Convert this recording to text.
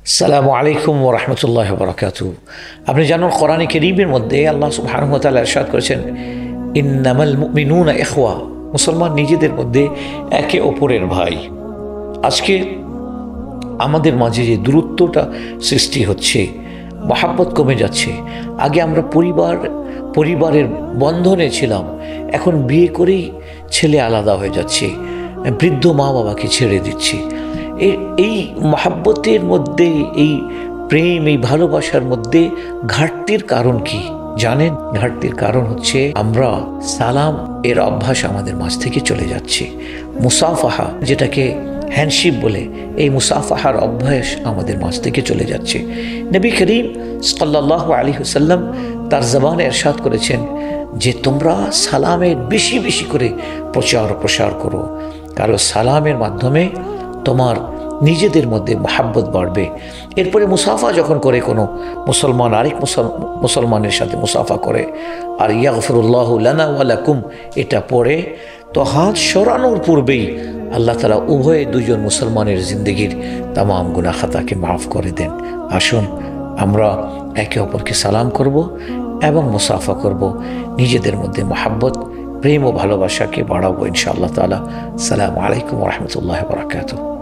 আসসালামু আলাইকুম ওয়া রাহমাতুল্লাহি ওয়া বারাকাতুহু। আপনি জানেন কোরআনে কারীমের মধ্যে আল্লাহ সুবহানাহু ওয়া তাআলা ইরশাদ করেছেন, ইন্নামাল মুমিনুনা ইখওয়া, মুসলমান নিজেদের মধ্যে একে অপরের ভাই। আজকে আমাদের মাঝে যে দূরত্বটা সৃষ্টি হচ্ছে, মহাব্বত কমে যাচ্ছে। আগে আমরা পরিবারের বন্ধনে ছিলাম, এখন বিয়ে করেই ছেলে আলাদা হয়ে যাচ্ছে, বৃদ্ধ মা বাবাকে ছেড়ে দিচ্ছে। এই মহাব্বতের মধ্যে, এই প্রেম, এই ভালোবাসার মধ্যে ঘাটতির কারণ কি জানেন? ঘাটতির কারণ হচ্ছে আমরা সালাম এর অভ্যাস আমাদের মাঝ থেকে চলে যাচ্ছে। মুসাফাহা, যেটাকে হ্যান্ডশিপ বলে, এই মুসাফাহার অভ্যাস আমাদের মাঝ থেকে চলে যাচ্ছে। নবী করিম সাল্লাল্লাহু আলাইহি ওয়াসাল্লাম তার জবানে ইরশাদ করেছেন যে তোমরা সালামের বেশি বেশি করে প্রসার করো, কারণ সালামের মাধ্যমে তোমার নিজেদের মধ্যে মহাব্বত বাড়বে। এরপরে মুসাফা যখন করে কোনো মুসলমান আরেক মুসলমানের সাথে মুসাফা করে, আর ইয়াগফিরুল্লাহু লানা ওয়া লাকুম এটা পড়ে, তো হাত সরানোর পূর্বেই আল্লাহ তাআলা উভয়ে দুজন মুসলমানের জিন্দগির তামাম গুনাহ খাতাকে মাফ করে দেন। আসুন আমরা একে অপরকে সালাম করব এবং মুসাফা করব, নিজেদের মধ্যে মহাব্বত, প্রেম ও ভালোবাসাকে বাড়াবো ইনশাআল্লাহ তাআলা। আসসালামু আলাইকুম ওয়া রাহমাতুল্লাহি ওয়া বারাকাতুহু।